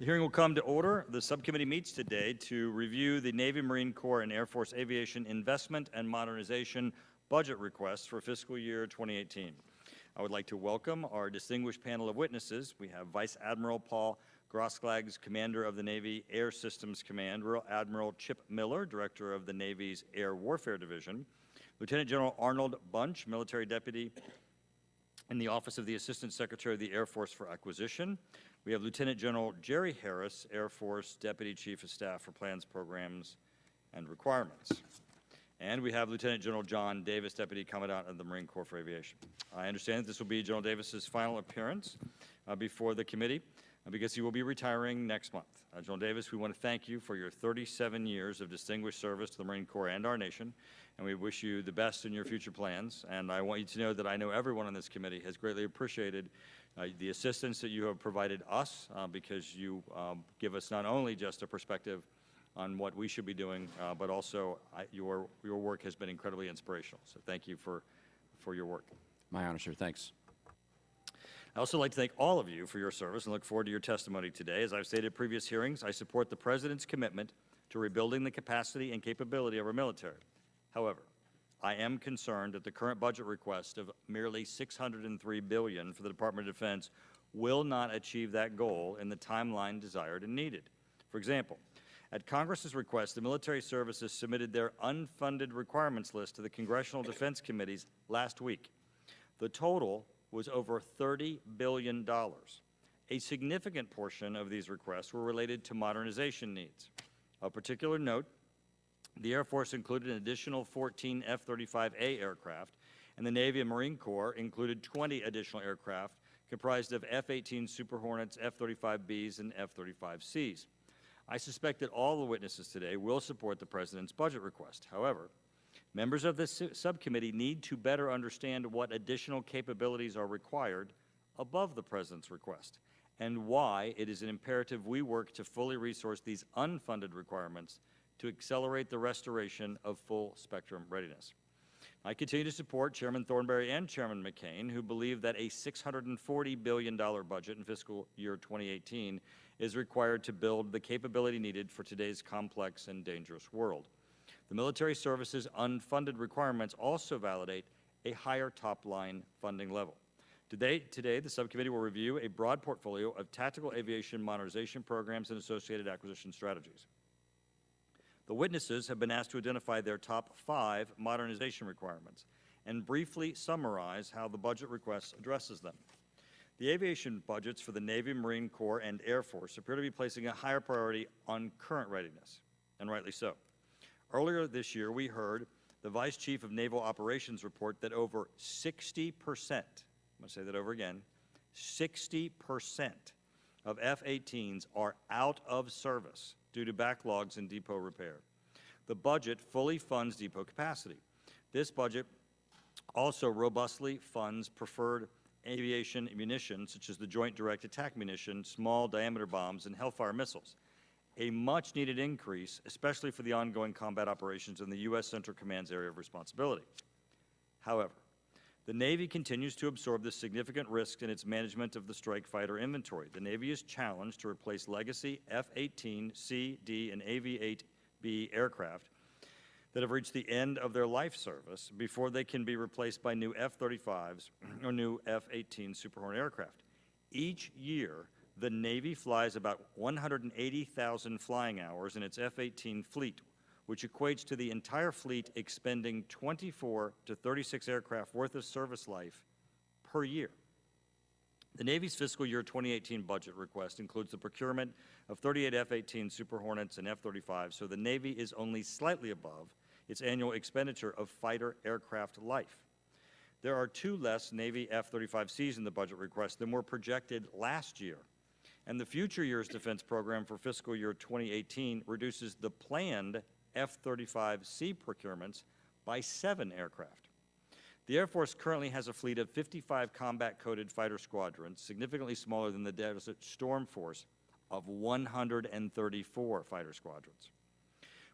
The hearing will come to order. The subcommittee meets today to review the Navy, Marine Corps, and Air Force Aviation Investment and Modernization budget requests for fiscal year 2018. I would like to welcome our distinguished panel of witnesses. We have Vice Admiral Paul Grossklag, Commander of the Navy Air Systems Command, Rear Admiral Chip Miller, Director of the Navy's Air Warfare Division, Lieutenant General Arnold Bunch, Military Deputy in the Office of the Assistant Secretary of the Air Force for Acquisition. We have Lieutenant General Jerry Harris, Air Force Deputy Chief of Staff for Plans, Programs, and Requirements. And we have Lieutenant General John Davis, Deputy Commandant of the Marine Corps for Aviation. I understand that this will be General Davis's final appearance before the committee because he will be retiring next month. General Davis, we want to thank you for your 37 years of distinguished service to the Marine Corps and our nation, and we wish you the best in your future plans. And I want you to know that I know everyone on this committee has greatly appreciated the assistance that you have provided us because you give us not only just a perspective on what we should be doing, but also your work has been incredibly inspirational. So thank you for your work. My honor, sir. Thanks. I also like to thank all of you for your service and look forward to your testimony today. As I've stated in previous hearings, I support the President's commitment to rebuilding the capacity and capability of our military. However, I am concerned that the current budget request of merely $603 billion for the Department of Defense will not achieve that goal in the timeline desired and needed. For example, at Congress's request, the military services submitted their unfunded requirements list to the Congressional Defense Committees last week. The total was over $30 billion. A significant portion of these requests were related to modernization needs. Of particular note, the Air Force included an additional 14 F-35A aircraft, and the Navy and Marine Corps included 20 additional aircraft comprised of F-18 Super Hornets, F-35Bs, and F-35Cs. I suspect that all the witnesses today will support the President's budget request. However, members of this subcommittee need to better understand what additional capabilities are required above the President's request and why it is an imperative we work to fully resource these unfunded requirements to accelerate the restoration of full spectrum readiness. I continue to support Chairman Thornberry and Chairman McCain, who believe that a $640 billion budget in fiscal year 2018 is required to build the capability needed for today's complex and dangerous world. The military services unfunded requirements also validate a higher top-line funding level. Today, the subcommittee will review a broad portfolio of tactical aviation modernization programs and associated acquisition strategies. The witnesses have been asked to identify their top 5 modernization requirements and briefly summarize how the budget request addresses them. The aviation budgets for the Navy, Marine Corps, and Air Force appear to be placing a higher priority on current readiness, and rightly so. Earlier this year, we heard the Vice Chief of Naval Operations report that over 60%, I'm going to say that over again, 60% of F-18s are out of service due to backlogs in depot repair. The budget fully funds depot capacity. This budget also robustly funds preferred aviation munitions, such as the Joint Direct Attack Munition, small diameter bombs, and Hellfire missiles. A much-needed increase, especially for the ongoing combat operations in the U.S. Central Command's area of responsibility. However, the Navy continues to absorb the significant risk in its management of the strike fighter inventory. The Navy is challenged to replace legacy F-18C, D, and AV-8B aircraft that have reached the end of their life service before they can be replaced by new F-35s or new F-18 Super Hornet aircraft. Each year, the Navy flies about 180,000 flying hours in its F-18 fleet, which equates to the entire fleet expending 24 to 36 aircraft worth of service life per year. The Navy's fiscal year 2018 budget request includes the procurement of 38 F-18 Super Hornets and F-35, so the Navy is only slightly above its annual expenditure of fighter aircraft life. There are 2 less Navy F-35Cs in the budget request than were projected last year, and the future year's defense program for fiscal year 2018 reduces the planned F-35C procurements by 7 aircraft. The Air Force currently has a fleet of 55 combat-coded fighter squadrons, significantly smaller than the Desert Storm Force of 134 fighter squadrons.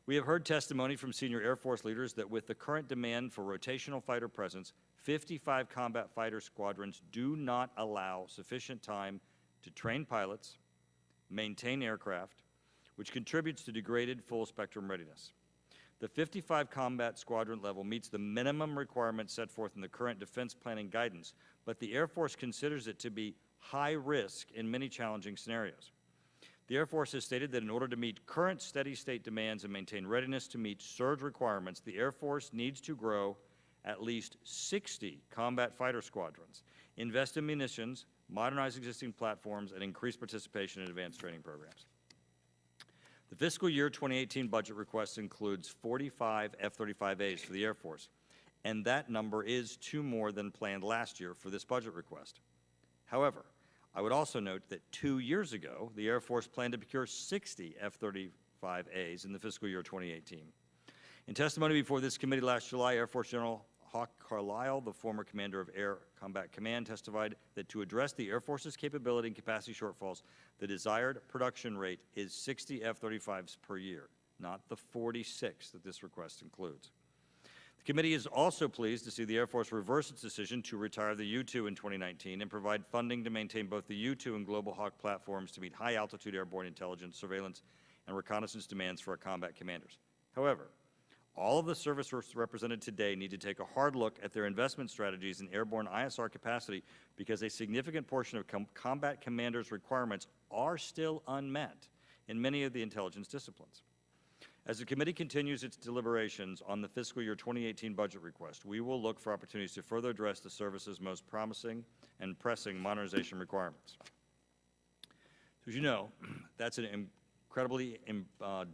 We have heard testimony from senior Air Force leaders that with the current demand for rotational fighter presence, 55 combat fighter squadrons do not allow sufficient time to train pilots, maintain aircraft, which contributes to degraded full-spectrum readiness. The 55 combat squadron level meets the minimum requirements set forth in the current defense planning guidance, but the Air Force considers it to be high risk in many challenging scenarios. The Air Force has stated that in order to meet current steady-state demands and maintain readiness to meet surge requirements, the Air Force needs to grow at least 60 combat fighter squadrons, invest in munitions, modernize existing platforms, and increase participation in advanced training programs. The fiscal year 2018 budget request includes 45 F-35As for the Air Force, and that number is 2 more than planned last year for this budget request. However, I would also note that 2 years ago, the Air Force planned to procure 60 F-35As in the fiscal year 2018. In testimony before this committee last July, Air Force General Hawk Carlisle, the former commander of Air Combat Command, testified that to address the Air Force's capability and capacity shortfalls, the desired production rate is 60 F-35s per year, not the 46 that this request includes. The committee is also pleased to see the Air Force reverse its decision to retire the U-2 in 2019 and provide funding to maintain both the U-2 and Global Hawk platforms to meet high-altitude airborne intelligence, surveillance, and reconnaissance demands for our combat commanders. However, all of the service represented today need to take a hard look at their investment strategies in airborne ISR capacity because a significant portion of combat commanders' requirements are still unmet in many of the intelligence disciplines. As the committee continues its deliberations on the fiscal year 2018 budget request, we will look for opportunities to further address the service's most promising and pressing modernization requirements. So as you know, that's an incredibly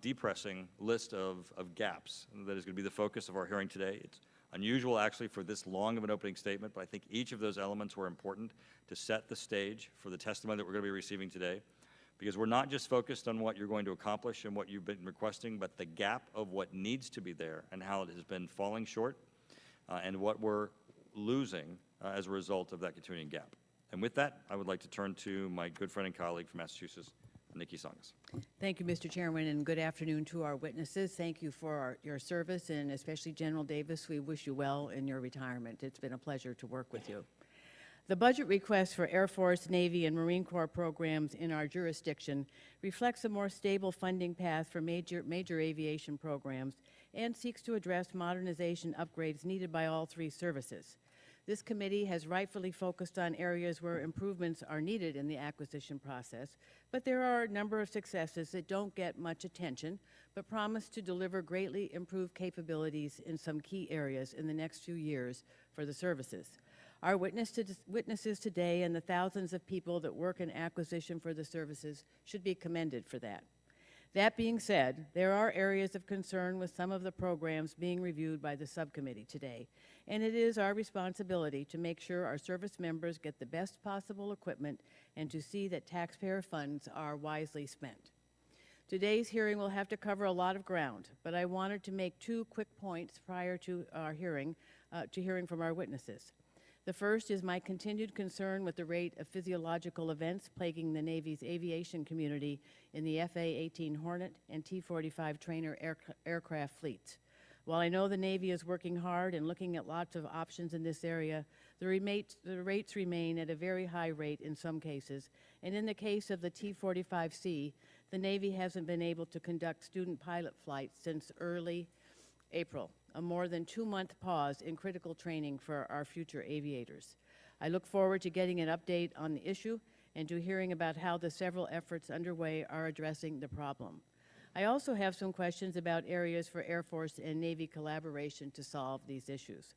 depressing list of gaps that is going to be the focus of our hearing today. It's unusual, actually, for this long of an opening statement, but I think each of those elements were important to set the stage for the testimony that we're going to be receiving today, because we're not just focused on what you're going to accomplish and what you've been requesting, but the gap of what needs to be there and how it has been falling short and what we're losing as a result of that continuing gap. And with that, I would like to turn to my good friend and colleague from Massachusetts, Nikki Songas. Thank you, Mr. Chairman, and good afternoon to our witnesses. Thank you for your service, and especially General Davis, we wish you well in your retirement. It's been a pleasure to work with you. The budget request for Air Force, Navy, and Marine Corps programs in our jurisdiction reflects a more stable funding path for major aviation programs and seeks to address modernization upgrades needed by all 3 services. This committee has rightfully focused on areas where improvements are needed in the acquisition process, but there are a number of successes that don't get much attention, but promise to deliver greatly improved capabilities in some key areas in the next few years for the services. Our witnesses today and the thousands of people that work in acquisition for the services should be commended for that. That being said, there are areas of concern with some of the programs being reviewed by the subcommittee today, and it is our responsibility to make sure our service members get the best possible equipment and to see that taxpayer funds are wisely spent. Today's hearing will have to cover a lot of ground, but I wanted to make 2 quick points prior to our hearing from our witnesses. The first is my continued concern with the rate of physiological events plaguing the Navy's aviation community in the FA-18 Hornet and T-45 trainer aircraft fleets. While I know the Navy is working hard and looking at lots of options in this area, the rates remain at a very high rate in some cases, and in the case of the T-45C, the Navy hasn't been able to conduct student pilot flights since early April, a more than 2-month pause in critical training for our future aviators. I look forward to getting an update on the issue and to hearing about how the several efforts underway are addressing the problem. I also have some questions about areas for Air Force and Navy collaboration to solve these issues.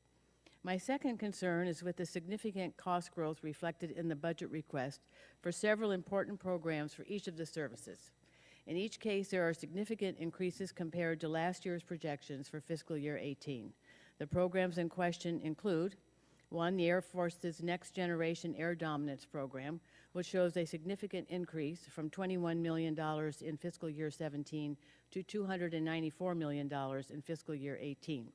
My second concern is with the significant cost growth reflected in the budget request for several important programs for each of the services. In each case, there are significant increases compared to last year's projections for fiscal year 18. The programs in question include, 1, the Air Force's Next Generation Air Dominance Program, which shows a significant increase from $21 million in fiscal year 17 to $294 million in fiscal year 18.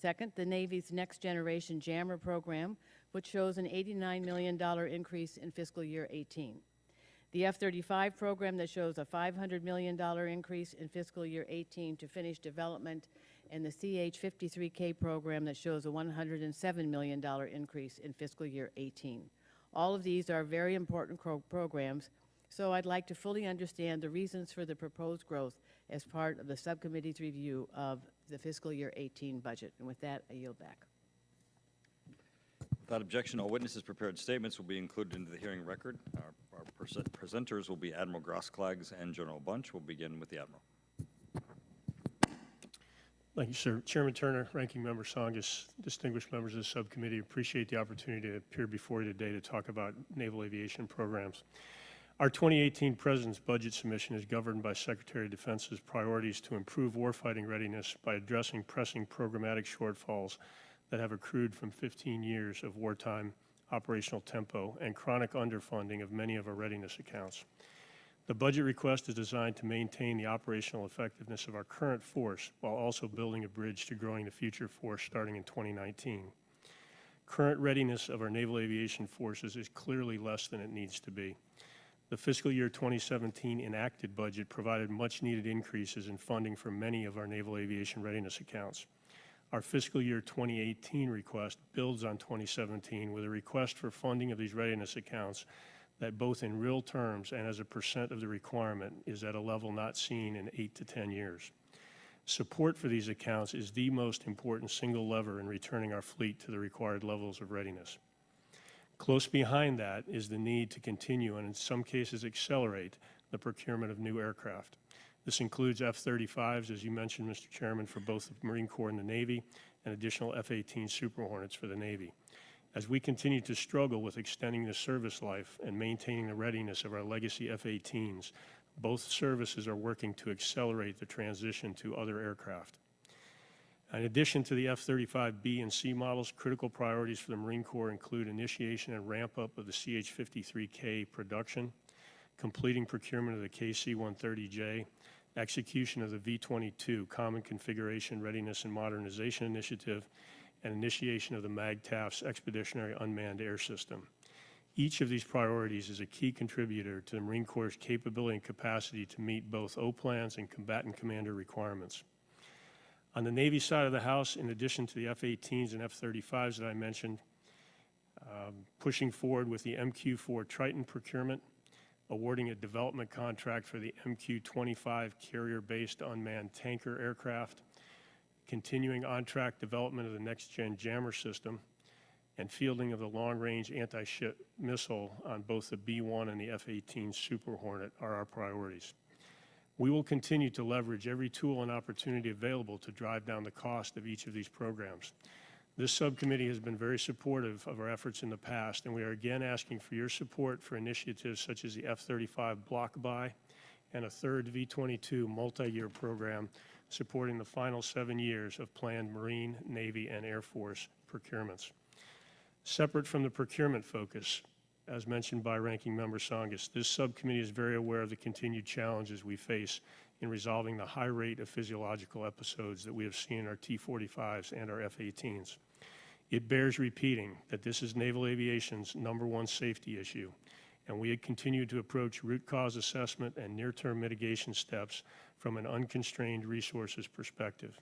Second, the Navy's Next Generation Jammer Program, which shows an $89 million increase in fiscal year 18. The F-35 program that shows a $500 million increase in fiscal year 18 to finish development, and the CH-53K program that shows a $107 million increase in fiscal year 18. All of these are very important programs, So I'd like to fully understand the reasons for the proposed growth as part of the subcommittee's review of the fiscal year 18 budget. And with that, I yield back. Without objection, all witnesses' prepared statements will be included into the hearing record. Our presenters will be Admiral Grosskлагs and General Bunch. We'll begin with the Admiral. Thank you, sir. Chairman Turner, Ranking Member Tsongas, distinguished members of the subcommittee, appreciate the opportunity to appear before you today to talk about naval aviation programs. Our 2018 President's Budget Submission is governed by Secretary of Defense's priorities to improve warfighting readiness by addressing pressing programmatic shortfalls that have accrued from 15 years of wartime operational tempo and chronic underfunding of many of our readiness accounts. The budget request is designed to maintain the operational effectiveness of our current force while also building a bridge to growing the future force starting in 2019. Current readiness of our naval aviation forces is clearly less than it needs to be. The fiscal year 2017 enacted budget provided much needed increases in funding for many of our naval aviation readiness accounts. Our fiscal year 2018 request builds on 2017 with a request for funding of these readiness accounts that both in real terms and as a percent of the requirement is at a level not seen in 8 to 10 years. Support for these accounts is the most important single lever in returning our fleet to the required levels of readiness. Close behind that is the need to continue and in some cases accelerate the procurement of new aircraft. This includes F-35s, as you mentioned, Mr. Chairman, for both the Marine Corps and the Navy, and additional F-18 Super Hornets for the Navy. As we continue to struggle with extending the service life and maintaining the readiness of our legacy F-18s, both services are working to accelerate the transition to other aircraft. In addition to the F-35B and C models, critical priorities for the Marine Corps include initiation and ramp-up of the CH-53K production, completing procurement of the KC-130J, execution of the V-22 Common Configuration Readiness and Modernization Initiative, and initiation of the MAGTAF's Expeditionary Unmanned Air System. Each of these priorities is a key contributor to the Marine Corps' capability and capacity to meet both O-plans and combatant commander requirements. On the Navy side of the house, in addition to the F-18s and F-35s that I mentioned, pushing forward with the MQ-4 Triton procurement, awarding a development contract for the MQ-25 carrier-based unmanned tanker aircraft, continuing on-track development of the next-gen jammer system, and fielding of the long-range anti-ship missile on both the B-1 and the F-18 Super Hornet are our priorities. We will continue to leverage every tool and opportunity available to drive down the cost of each of these programs. This subcommittee has been very supportive of our efforts in the past, and we are again asking for your support for initiatives such as the F-35 block buy and a third V-22 multi-year program supporting the final 7 years of planned Marine, Navy, and Air Force procurements. Separate from the procurement focus, as mentioned by Ranking Member Tsongas, this subcommittee is very aware of the continued challenges we face in resolving the high rate of physiological episodes that we have seen in our T-45s and our F-18s. It bears repeating that this is naval aviation's #1 safety issue, and we continue to approach root cause assessment and near-term mitigation steps from an unconstrained resources perspective.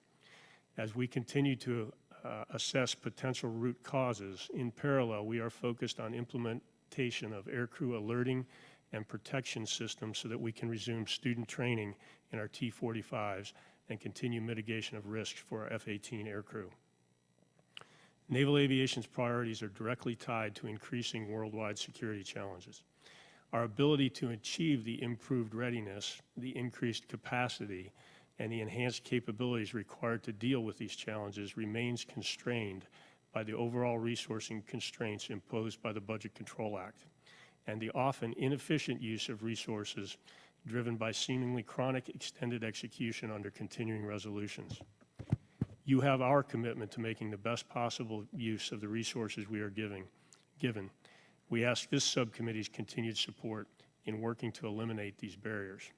As we continue to assess potential root causes, in parallel, we are focused on implementation of aircrew alerting and protection systems so that we can resume student training in our T-45s and continue mitigation of risks for our F-18 aircrew. Naval aviation's priorities are directly tied to increasing worldwide security challenges. Our ability to achieve the improved readiness, the increased capacity, and the enhanced capabilities required to deal with these challenges remains constrained by the overall resourcing constraints imposed by the Budget Control Act and the often inefficient use of resources driven by seemingly chronic extended execution under continuing resolutions. You have our commitment to making the best possible use of the resources we are given. We ask this subcommittee's continued support in working to eliminate these barriers.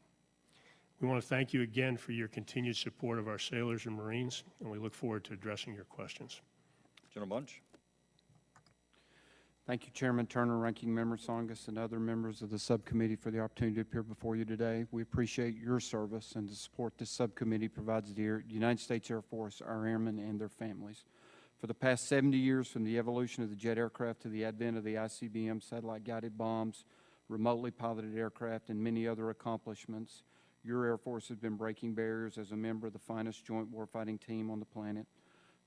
We want to thank you again for your continued support of our sailors and Marines, and we look forward to addressing your questions. General Bunch. Thank you, Chairman Turner, Ranking Member Tsongas, and other members of the subcommittee for the opportunity to appear before you today. We appreciate your service, and the support this subcommittee provides the United States Air Force, our airmen, and their families. For the past 70 years, from the evolution of the jet aircraft to the advent of the ICBM satellite-guided bombs, remotely piloted aircraft, and many other accomplishments, your Air Force has been breaking barriers as a member of the finest joint warfighting team on the planet.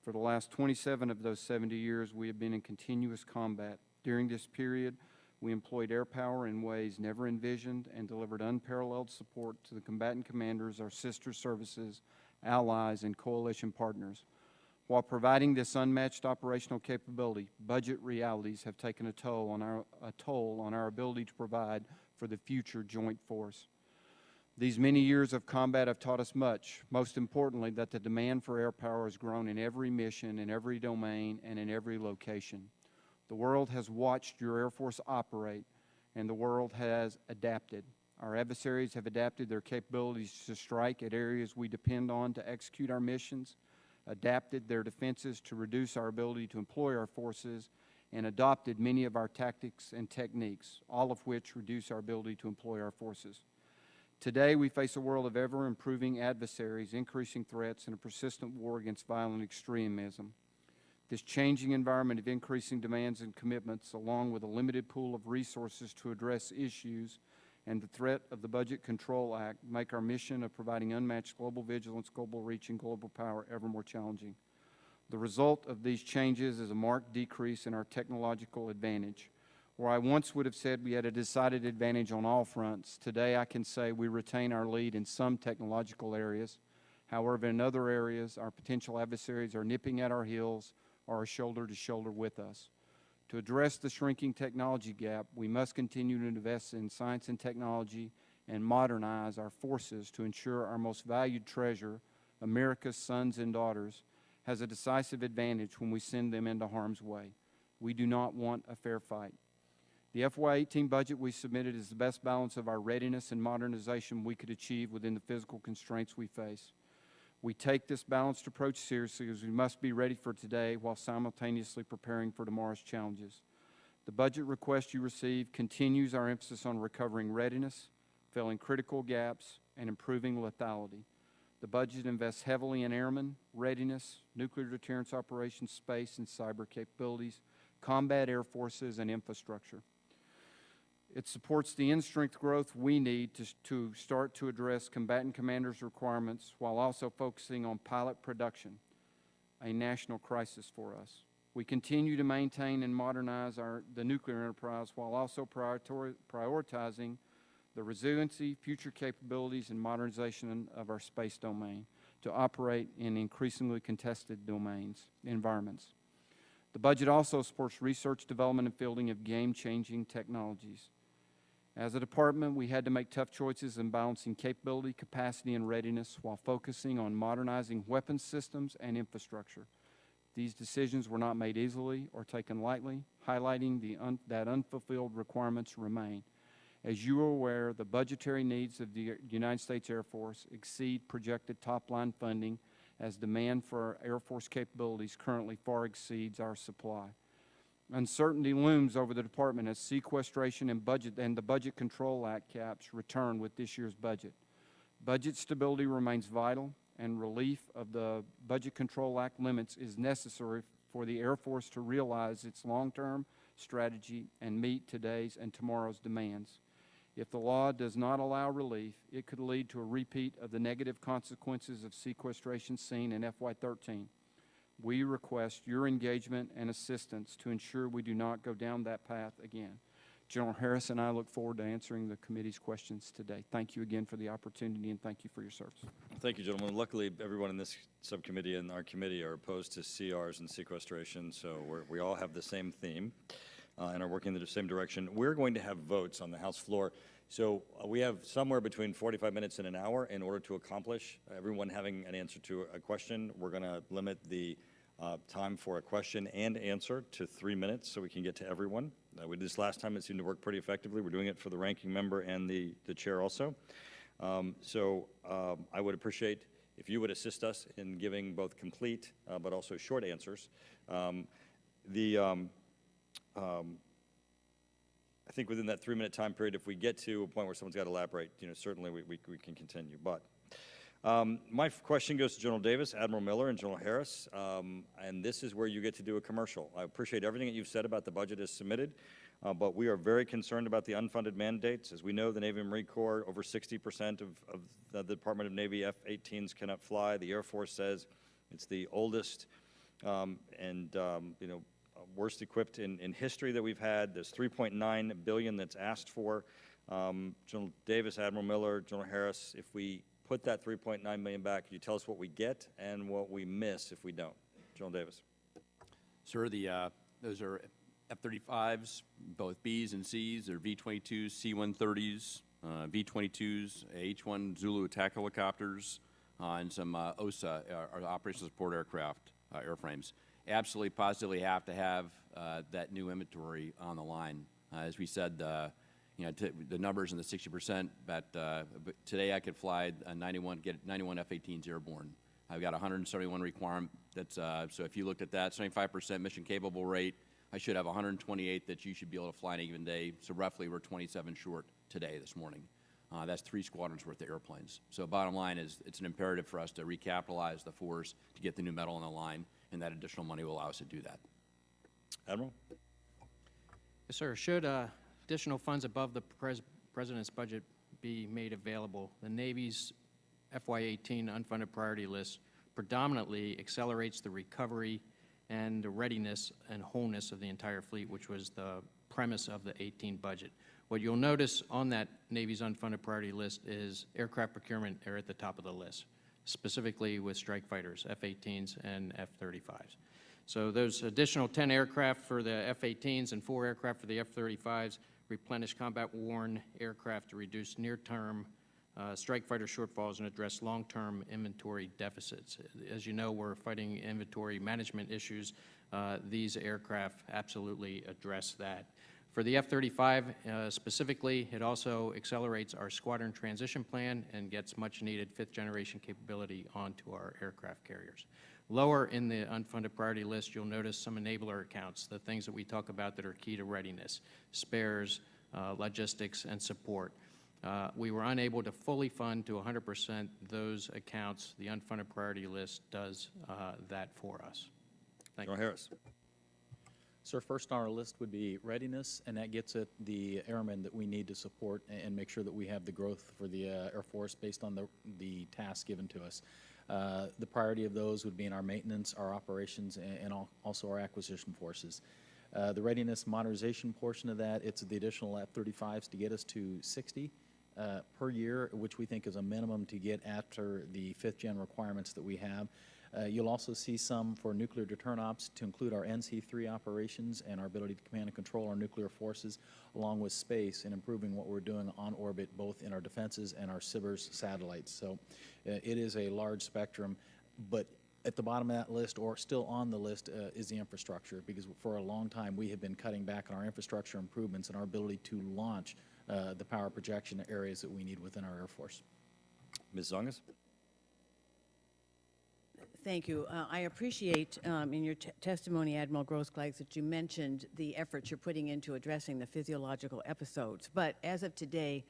For the last 27 of those 70 years, we have been in continuous combat. During this period, we employed air power in ways never envisioned and delivered unparalleled support to the combatant commanders, our sister services, allies, and coalition partners. While providing this unmatched operational capability, budget realities have taken a toll on our ability to provide for the future joint force. These many years of combat have taught us much, most importantly that the demand for air power has grown in every mission, in every domain, and in every location. The world has watched your Air Force operate, and the world has adapted. Our adversaries have adapted their capabilities to strike at areas we depend on to execute our missions, adapted their defenses to reduce our ability to employ our forces, and adopted many of our tactics and techniques, all of which reduce our ability to employ our forces. Today, we face a world of ever-improving adversaries, increasing threats, and a persistent war against violent extremism. This changing environment of increasing demands and commitments, along with a limited pool of resources to address issues and the threat of the Budget Control Act, make our mission of providing unmatched global vigilance, global reach, and global power ever more challenging. The result of these changes is a marked decrease in our technological advantage. Where I once would have said we had a decided advantage on all fronts, today I can say we retain our lead in some technological areas. However, in other areas, our potential adversaries are nipping at our heels or are shoulder to shoulder with us. To address the shrinking technology gap, we must continue to invest in science and technology and modernize our forces to ensure our most valued treasure, America's sons and daughters, has a decisive advantage when we send them into harm's way. We do not want a fair fight. The FY18 budget we submitted is the best balance of our readiness and modernization we could achieve within the physical constraints we face. We take this balanced approach seriously as we must be ready for today while simultaneously preparing for tomorrow's challenges. The budget request you receive continues our emphasis on recovering readiness, filling critical gaps, and improving lethality. The budget invests heavily in airmen, readiness, nuclear deterrence operations, space and cyber capabilities, combat air forces, and infrastructure. It supports the in-strength growth we need to start to address combatant commanders' requirements while also focusing on pilot production, a national crisis for us. We continue to maintain and modernize the nuclear enterprise while also prioritizing the resiliency, future capabilities, and modernization of our space domain to operate in increasingly contested environments. The budget also supports research, development, and fielding of game-changing technologies. As a department, we had to make tough choices in balancing capability, capacity, and readiness while focusing on modernizing weapons systems and infrastructure. These decisions were not made easily or taken lightly, highlighting that unfulfilled requirements remain. As you are aware, the budgetary needs of the United States Air Force exceed projected top-line funding as demand for our Air Force capabilities currently far exceeds our supply. Uncertainty looms over the department as sequestration and the Budget Control Act caps return with this year's budget. Budget stability remains vital, and relief of the Budget Control Act limits is necessary for the Air Force to realize its long-term strategy and meet today's and tomorrow's demands. If the law does not allow relief, it could lead to a repeat of the negative consequences of sequestration seen in FY13. We request your engagement and assistance to ensure we do not go down that path again. General Harris and I look forward to answering the committee's questions today. Thank you again for the opportunity, and thank you for your service. Thank you, gentlemen. Luckily, everyone in this subcommittee and our committee are opposed to CRs and sequestration, so we all have the same theme and are working in the same direction. We're going to have votes on the House floor. So we have somewhere between 45 minutes and an hour in order to accomplish everyone having an answer to a question. We're going to limit the time for a question and answer to 3 minutes so we can get to everyone. We did this last time. It seemed to work pretty effectively. We're doing it for the ranking member and the chair also. I would appreciate if you would assist us in giving both complete but also short answers. I think within that 3 minute time period, if we get to a point where someone's got to elaborate, certainly we can continue. But my question goes to General Davis, Admiral Miller, and General Harris, and this is where you get to do a commercial. I appreciate everything that you've said about the budget as submitted. But we are very concerned about the unfunded mandates. As we know, the Navy and Marine Corps, over 60% of the Department of Navy F-18s cannot fly. The Air Force says it's the oldest and worst equipped in history that we've had. There's $3.9 billion that's asked for. General Davis, Admiral Miller, General Harris, if we put that $3.9 million back, could you tell us what we get and what we miss if we don't? General Davis. Sir, those are F-35s, both Bs and Cs. They're V-22s, C-130s, V-22s, H-1 Zulu attack helicopters, and some OSA, or Operational Support Aircraft, airframes. Absolutely, positively have to have that new inventory on the line. As we said, the numbers in the 60%, but today I could fly get 91 F-18s airborne. I've got 171 requirement. That's so if you looked at that, 75% mission capable rate, I should have 128 that you should be able to fly in a given day. So roughly, we're 27 short today, this morning. That's 3 squadrons worth of airplanes. So bottom line is, it's an imperative for us to recapitalize the force to get the new metal on the line, and that additional money will allow us to do that. Admiral? Yes, sir. Should additional funds above the President's budget be made available, the Navy's FY18 unfunded priority list predominantly accelerates the recovery and the readiness and wholeness of the entire fleet, which was the premise of the 18 budget. What you'll notice on that Navy's unfunded priority list is aircraft procurement are at the top of the list, specifically with strike fighters, F-18s and F-35s. So those additional 10 aircraft for the F-18s and 4 aircraft for the F-35s replenish combat-worn aircraft to reduce near-term strike fighter shortfalls and address long-term inventory deficits. As you know, we're fighting inventory management issues. These aircraft absolutely address that. For the F-35 specifically, it also accelerates our squadron transition plan and gets much-needed 5th-generation capability onto our aircraft carriers. Lower in the unfunded priority list, you'll notice some enabler accounts, the things that we talk about that are key to readiness, spares, logistics, and support. We were unable to fully fund to 100% those accounts. The unfunded priority list does that for us. Thank you. General Harris. Sir, first on our list would be readiness, and that gets at the airmen that we need to support and make sure that we have the growth for the Air Force based on the tasks given to us. The priority of those would be in our maintenance, our operations, and also our acquisition forces. The readiness modernization portion of that, it's the additional F-35s to get us to 60 per year, which we think is a minimum to get after the 5th-gen requirements that we have. You'll also see some for nuclear deterrent ops to include our NC-3 operations and our ability to command and control our nuclear forces, along with space and improving what we're doing on orbit, both in our defenses and our SBIRS satellites. So it is a large spectrum, but at the bottom of that list, or still on the list, is the infrastructure, because for a long time we have been cutting back on our infrastructure improvements and our ability to launch the power projection areas that we need within our Air Force. Ms. Zongas? Thank you. I appreciate in your testimony, Admiral Grosskreutz, that you mentioned the efforts you're putting into addressing the physiological episodes. But as of today,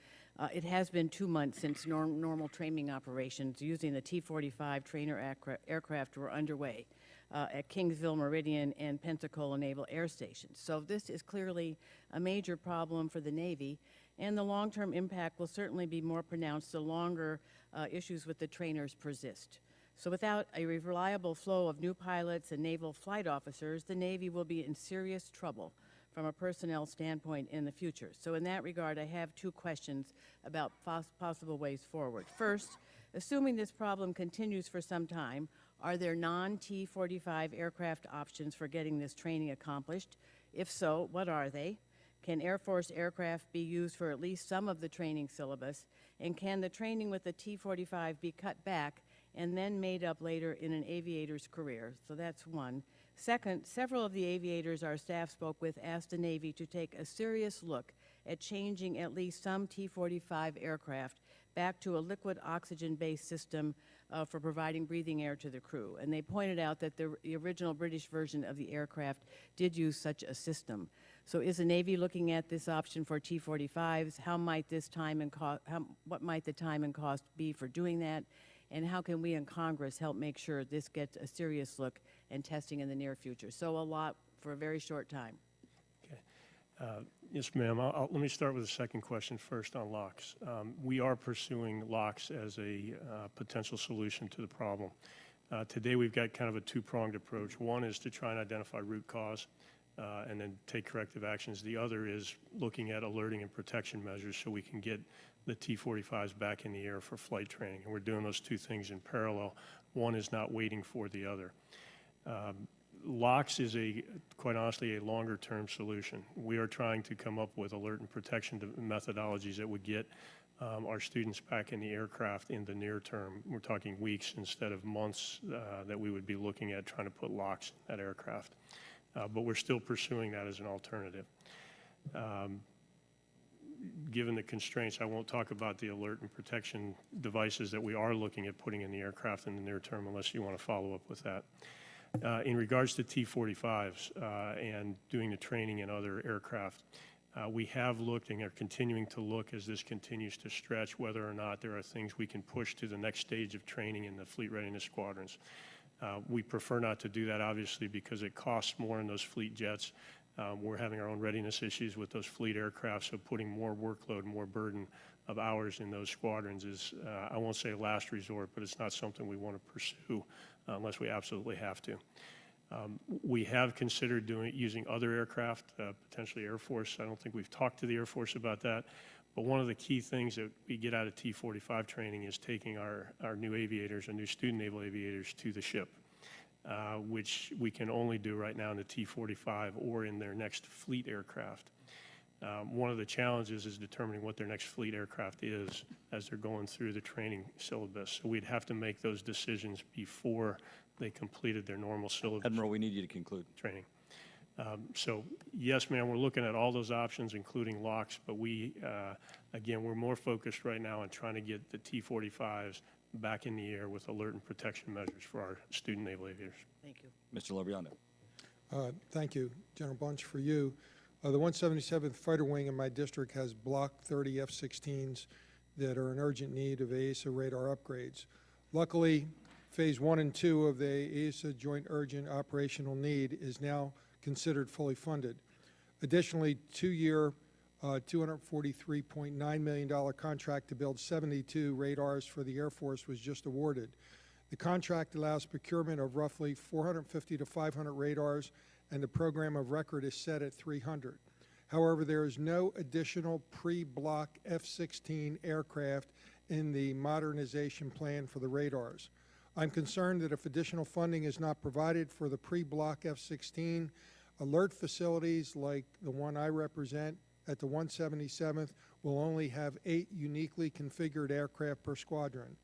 it has been 2 months since normal training operations using the T-45 trainer aircraft were underway at Kingsville, Meridian, and Pensacola Naval Air Stations. So this is clearly a major problem for the Navy, and the long-term impact will certainly be more pronounced the longer issues with the trainers persist. So without a reliable flow of new pilots and naval flight officers, the Navy will be in serious trouble from a personnel standpoint in the future. So in that regard, I have 2 questions about possible ways forward. First, assuming this problem continues for some time, are there non-T-45 aircraft options for getting this training accomplished? If so, what are they? Can Air Force aircraft be used for at least some of the training syllabus? And can the training with the T-45 be cut back and then made up later in an aviator's career? So that's one. Second, several of the aviators our staff spoke with asked the Navy to take a serious look at changing at least some T-45 aircraft back to a liquid oxygen-based system for providing breathing air to the crew. And they pointed out that the original British version of the aircraft did use such a system. So is the Navy looking at this option for T-45s? How might this time and what might the time and cost be for doing that? And how can we in Congress help make sure this gets a serious look and testing in the near future? So a lot for a very short time. Okay. Yes, ma'am. Let me start with the second question first on locks. We are pursuing locks as a potential solution to the problem. Today, we've got kind of a two-pronged approach. One is to try and identify root cause and then take corrective actions. The other is looking at alerting and protection measures so we can get the T-45s back in the air for flight training. And we're doing those two things in parallel. One is not waiting for the other. Locks is quite honestly, a longer-term solution. We are trying to come up with alert and protection methodologies that would get our students back in the aircraft in the near term. We're talking weeks instead of months that we would be looking at trying to put locks in that aircraft. But we're still pursuing that as an alternative. Given the constraints, I won't talk about the alert and protection devices that we are looking at putting in the aircraft in the near term unless you want to follow up with that. In regards to T-45s and doing the training in other aircraft, we have looked and are continuing to look as this continues to stretch whether or not there are things we can push to the next stage of training in the fleet readiness squadrons. We prefer not to do that, obviously, because it costs more in those fleet jets. We're having our own readiness issues with those fleet aircraft, so putting more workload, more burden of hours in those squadrons is, I won't say last resort, but it's not something we want to pursue unless we absolutely have to. We have considered using other aircraft, potentially Air Force. I don't think we've talked to the Air Force about that, but one of the key things that we get out of T-45 training is taking our new aviators, our new student naval aviators, to the ship. Which we can only do right now in the T-45 or in their next fleet aircraft. One of the challenges is determining what their next fleet aircraft is as they're going through the training syllabus. So we'd have to make those decisions before they completed their normal syllabus. Admiral, we need you to conclude. Training. So yes, ma'am, we're looking at all those options, including locks, but again, we're more focused right now on trying to get the T-45s back in the air with alert and protection measures for our student naval aviators. Thank you. Mr. Lobriano. Thank you, General Bunch, for you. The 177th Fighter Wing in my district has Block 30 F-16s that are in urgent need of AESA radar upgrades. Luckily, Phase 1 and 2 of the AESA Joint Urgent Operational Need is now considered fully funded. Additionally, two-year $243.9 million contract to build 72 radars for the Air Force was just awarded. The contract allows procurement of roughly 450 to 500 radars, and the program of record is set at 300. However, there is no additional pre-block F-16 aircraft in the modernization plan for the radars. I'm concerned that if additional funding is not provided for the pre-block F-16, alert facilities like the one I represent at the 177th will only have 8 uniquely configured aircraft per squadron.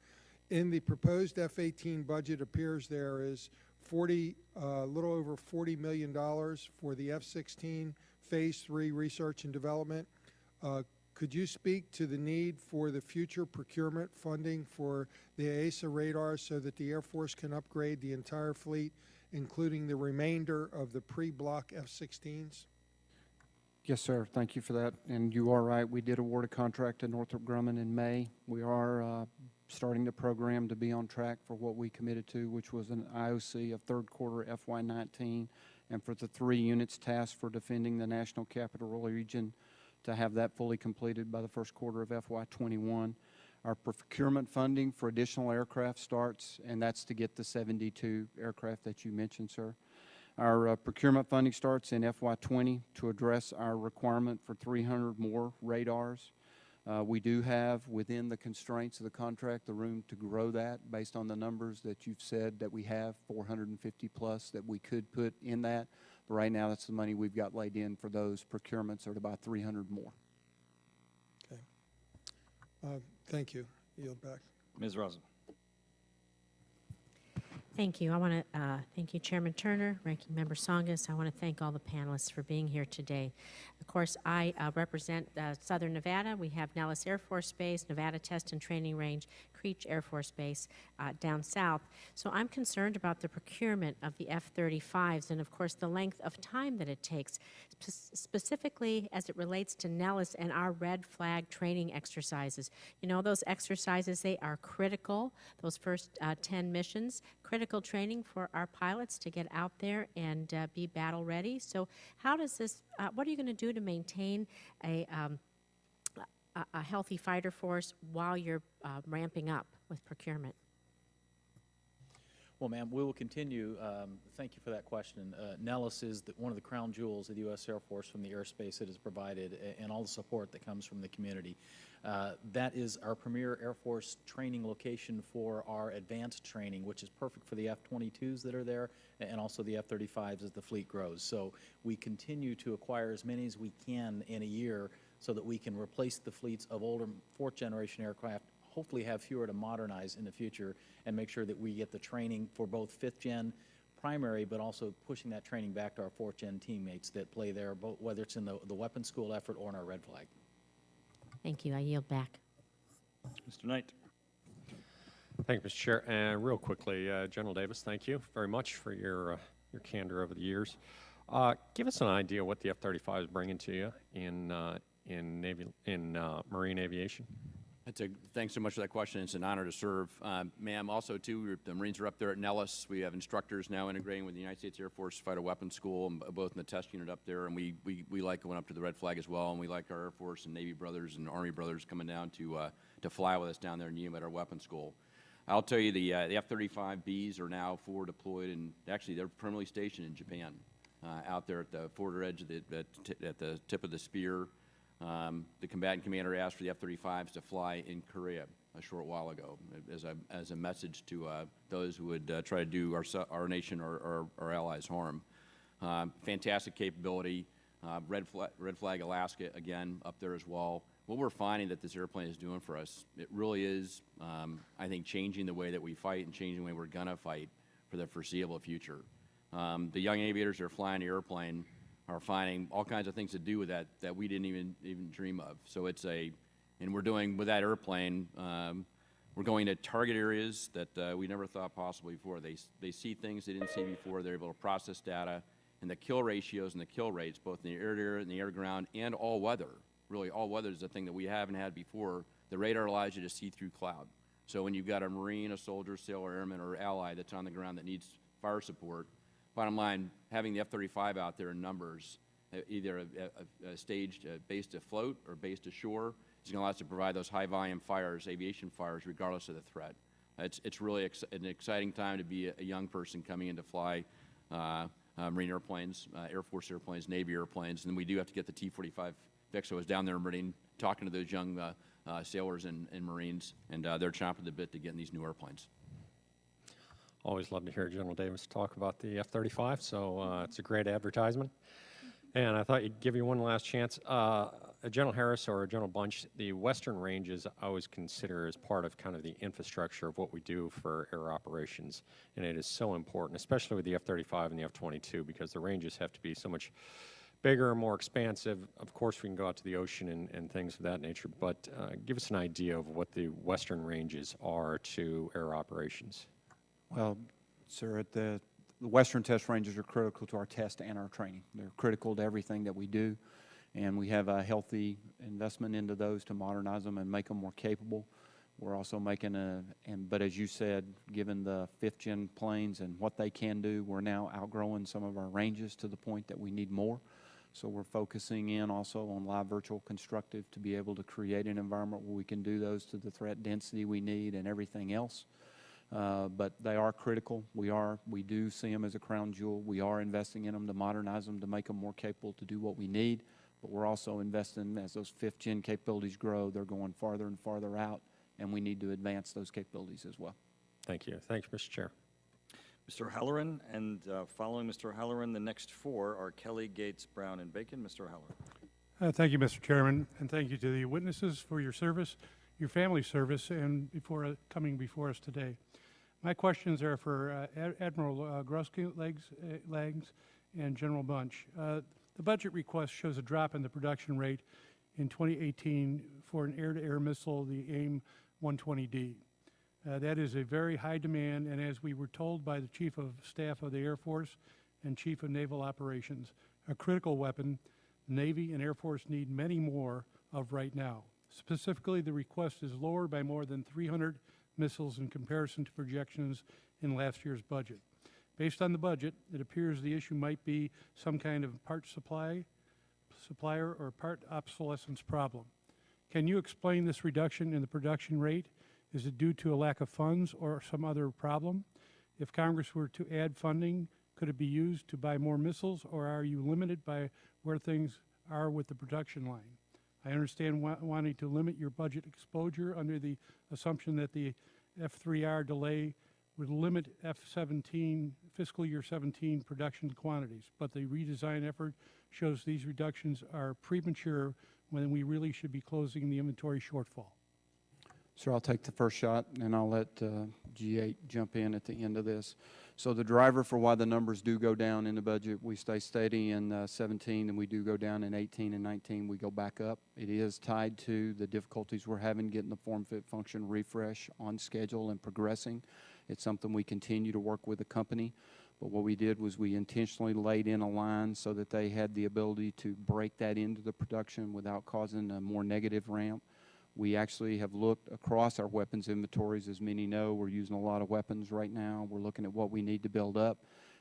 In the proposed F-18 budget appears there is little over $40 million for the F-16 Phase 3 research and development. Could you speak to the need for the future procurement funding for the AESA radars so that the Air Force can upgrade the entire fleet, including the remainder of the pre-block F-16s? Yes, sir. Thank you for that. And you are right. We did award a contract to Northrop Grumman in May. We are starting the program to be on track for what we committed to, which was an IOC of third quarter FY19, and for the 3 units tasked for defending the National Capital Region to have that fully completed by the first quarter of FY21. Our procurement funding for additional aircraft starts, and that's to get the 72 aircraft that you mentioned, sir. Our procurement funding starts in FY20 to address our requirement for 300 more radars. We do have, within the constraints of the contract, the room to grow that based on the numbers that you've said that we have, 450 plus that we could put in that. But right now, that's the money we've got laid in for those procurements, or about 300 more. Okay. Thank you. Yield back. Ms. Rosen. Thank you. I want to thank you, Chairman Turner, Ranking Member Songus. I want to thank all the panelists for being here today. Of course, I represent Southern Nevada. We have Nellis Air Force Base, Nevada Test and Training Range, Creech Air Force Base down south. So I'm concerned about the procurement of the F-35s and, of course, the length of time that it takes, specifically as it relates to Nellis and our red flag training exercises. You know, those exercises, they are critical, those first 10 missions, critical training for our pilots to get out there and be battle ready. So how does this, what are you going to do to maintain a healthy fighter force while you're ramping up with procurement? Well, ma'am, we will continue. Thank you for that question. Nellis is one of the crown jewels of the U.S. Air Force from the airspace it has provided and all the support that comes from the community. That is our premier Air Force training location for our advanced training, which is perfect for the F-22s that are there and also the F-35s as the fleet grows. So we continue to acquire as many as we can in a year so that we can replace the fleets of older fourth-generation aircraft, hopefully have fewer to modernize in the future, and make sure that we get the training for both fifth-gen primary, but also pushing that training back to our fourth-gen teammates that play there, whether it's in the weapons school effort or in our red flag. Thank you. I yield back. Mr. Knight. Thank you, Mr. Chair. And real quickly, General Davis, thank you very much for your candor over the years. Give us an idea what the F-35 is bringing to you in marine aviation. Thanks so much for that question. It's an honor to serve. Ma'am, also, too, the Marines are up there at Nellis. We have instructors now integrating with the United States Air Force Fighter Weapons School, both in the test unit up there, and we like going up to the red flag as well, and we like our Air Force and Navy brothers and Army brothers coming down to fly with us down there in at our weapons school. I'll tell you, the F-35Bs are now forward deployed, and actually they're permanently stationed in Japan, out there at the forward edge of at the tip of the spear. The combatant commander asked for the F-35s to fly in Korea a short while ago as a message to those who would try to do our nation or our allies harm. Fantastic capability. Red Flag Alaska, again, up there as well. What we're finding that this airplane is doing for us, it really is, I think, changing the way that we fight and changing the way we're going to fight for the foreseeable future. The young aviators that are flying the airplane are finding all kinds of things to do with that we didn't even dream of. So and we're doing with that airplane, we're going to target areas that we never thought possible before. They see things they didn't see before. They're able to process data, and the kill ratios and the kill rates, both in the air-to-air and the air-to-ground, and all weather. Really, all weather is a thing that we haven't had before. The radar allows you to see through cloud. So when you've got a Marine, a soldier, sailor, airman, or ally that's on the ground that needs fire support, bottom line, having the F-35 out there in numbers, either a staged base to float or base to shore, is going to allow us to provide those high-volume fires, aviation fires, regardless of the threat. It's really an exciting time to be a young person coming in to fly Marine airplanes, Air Force airplanes, Navy airplanes, and then we do have to get the T-45 fixed. I was down there in Marine talking to those young sailors and Marines, and they're chomping the bit to get in these new airplanes. Always love to hear General Davis talk about the F-35, so it's a great advertisement. And I thought you'd give you one last chance. General Harris or General Bunch, the Western ranges I always consider as part of kind of the infrastructure of what we do for air operations, and it is so important, especially with the F-35 and the F-22, because the ranges have to be so much bigger and more expansive. Of course, we can go out to the ocean and things of that nature, but give us an idea of what the Western ranges are to air operations. Well, sir, the Western test ranges are critical to our test and our training. They're critical to everything that we do, and we have a healthy investment into those to modernize them and make them more capable. We're also making but as you said, given the fifth-gen planes and what they can do, we're now outgrowing some of our ranges to the point that we need more. So we're focusing in also on live virtual constructive to be able to create an environment where we can do those to the threat density we need and everything else. But they are critical. We do see them as a crown jewel. We are investing in them to modernize them, to make them more capable to do what we need. But we're also investing as those fifth-gen capabilities grow, they're going farther and farther out, and we need to advance those capabilities as well. Thank you. Thanks, Mr. Chair. Mr. Halloran, and following Mr. Halloran, the next four are Kelly, Gates, Brown, and Bacon. Mr. Halloran. Thank you, Mr. Chairman, and thank you to the witnesses for your service, your family service, and coming before us today. My questions are for Admiral Grosslegs and General Bunch. The budget request shows a drop in the production rate in 2018 for an air-to-air missile, the AIM-120D. That is a very high demand, and as we were told by the Chief of Staff of the Air Force and Chief of Naval Operations, a critical weapon the Navy and Air Force need many more of right now. Specifically, the request is lower by more than 300 missiles in comparison to projections in last year's budget. Based on the budget, it appears the issue might be some kind of supplier or part obsolescence problem. Can you explain this reduction in the production rate? Is it due to a lack of funds or some other problem? If Congress were to add funding, could it be used to buy more missiles, or are you limited by where things are with the production line? I understand wanting to limit your budget exposure under the assumption that the F3R delay would limit F-17, fiscal year 17 production quantities, but the redesign effort shows these reductions are premature when we really should be closing the inventory shortfall. Sir, I'll take the first shot, and I'll let G8 jump in at the end of this. So the driver for why the numbers do go down in the budget, we stay steady in 17, and we do go down in 18 and 19. We go back up. It is tied to the difficulties we're having getting the form, fit, function refresh on schedule and progressing. It's something we continue to work with the company. But what we did was we intentionally laid in a line so that they had the ability to break that into the production without causing a more negative ramp. We actually have looked across our weapons inventories. As many know, we're using a lot of weapons right now. We're looking at what we need to build up.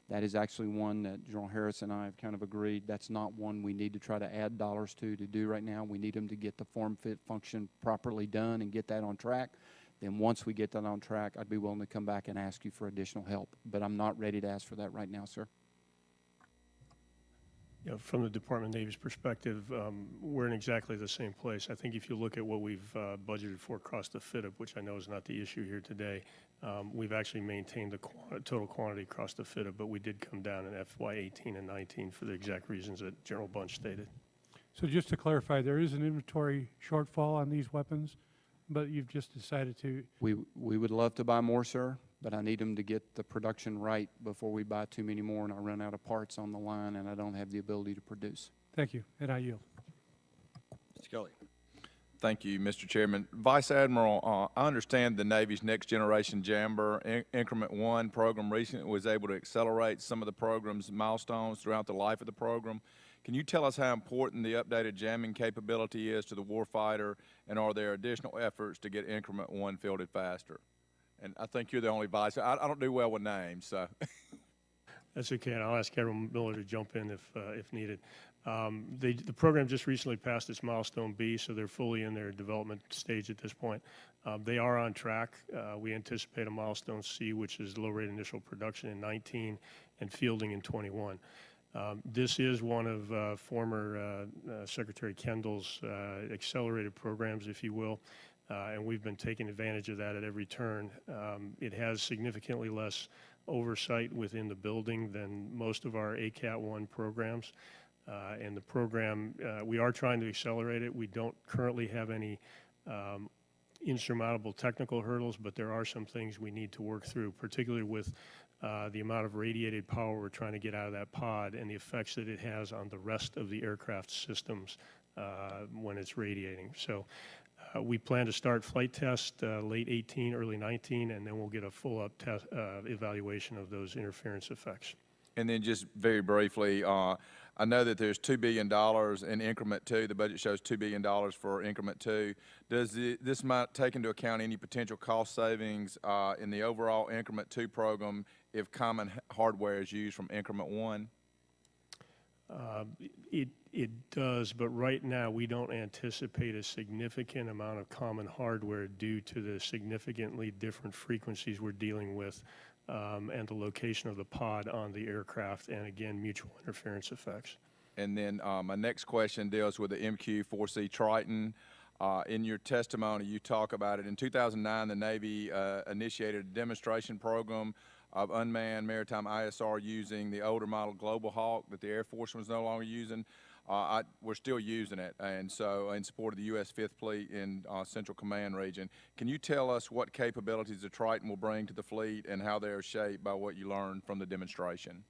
That is actually one that General Harris and I have kind of agreed that's not one we need to try to add dollars to do right now. We need them to get the form, fit, function properly done and get that on track. Then once we get that on track, I'd be willing to come back and ask you for additional help. But I'm not ready to ask for that right now, sir. You know, from the Department of Navy's perspective, we're in exactly the same place. I think if you look at what we've budgeted for across the FITIP, which I know is not the issue here today, we've actually maintained the total quantity across the FITIP, but we did come down in FY 18 and 19 for the exact reasons that General Bunch stated. So just to clarify, there is an inventory shortfall on these weapons, but you've just decided to... We would love to buy more, sir, but I need them to get the production right before we buy too many more and I run out of parts on the line and I don't have the ability to produce. Thank you, and I yield. Mr. Kelly. Thank you, Mr. Chairman. Vice Admiral, I understand the Navy's Next Generation Jammer Increment 1 program recently was able to accelerate some of the program's milestones throughout the life of the program. Can you tell us how important the updated jamming capability is to the warfighter, and are there additional efforts to get Increment 1 fielded faster? And I think you're the only vice. I don't do well with names, so. That's okay, and I'll ask Admiral Miller to jump in if needed. The program just recently passed its milestone B, so they're fully in their development stage at this point. They are on track. We anticipate a milestone C, which is low-rate initial production in 19 and fielding in 21. This is one of former Secretary Kendall's accelerated programs, if you will, and we've been taking advantage of that at every turn. It has significantly less oversight within the building than most of our ACAT-1 programs. And the program, we are trying to accelerate it. We don't currently have any insurmountable technical hurdles, but there are some things we need to work through, particularly with the amount of radiated power we're trying to get out of that pod and the effects that it has on the rest of the aircraft systems when it's radiating. So we plan to start flight test late 18, early 19, and then we'll get a full-up evaluation of those interference effects. And then just very briefly, I know that there's $2 billion in Increment 2. The budget shows $2 billion for Increment 2. Does this might take into account any potential cost savings in the overall Increment 2 program if common hardware is used from Increment 1? It does, but right now we don't anticipate a significant amount of common hardware due to the significantly different frequencies we're dealing with and the location of the pod on the aircraft, and again, mutual interference effects. And then my next question deals with the MQ-4C Triton. In your testimony, you talk about it. In 2009, the Navy initiated a demonstration program of unmanned maritime ISR using the older model Global Hawk that the Air Force was no longer using. We're still using it, and so in support of the U.S. 5th Fleet in Central Command region. Can you tell us what capabilities the Triton will bring to the fleet and how they are shaped by what you learned from the demonstration?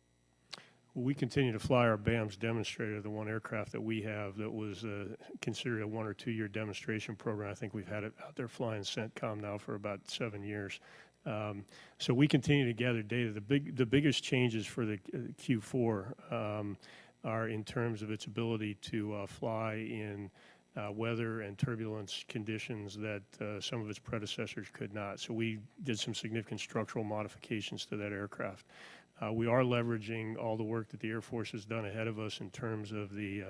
We continue to fly our BAMS demonstrator, the one aircraft that we have that was considered a 1 or 2 year demonstration program. I think we've had it out there flying CENTCOM now for about 7 years. So we continue to gather data. The biggest changes for the Q4 are in terms of its ability to fly in weather and turbulence conditions that some of its predecessors could not. So we did some significant structural modifications to that aircraft. We are leveraging all the work that the Air Force has done ahead of us in terms of the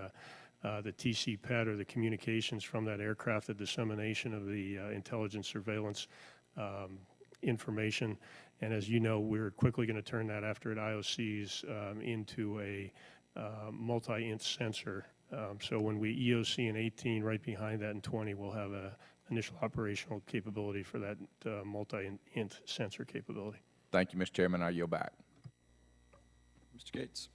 TC-PET, or the communications from that aircraft, the dissemination of the intelligence surveillance information. And as you know, we're quickly going to turn that after it IOCs into a multi-inch sensor. So when we EOC in 18, right behind that in 20, we'll have an initial operational capability for that multi-inch sensor capability. Thank you, Mr. Chairman. I yield back. Mr. Gates.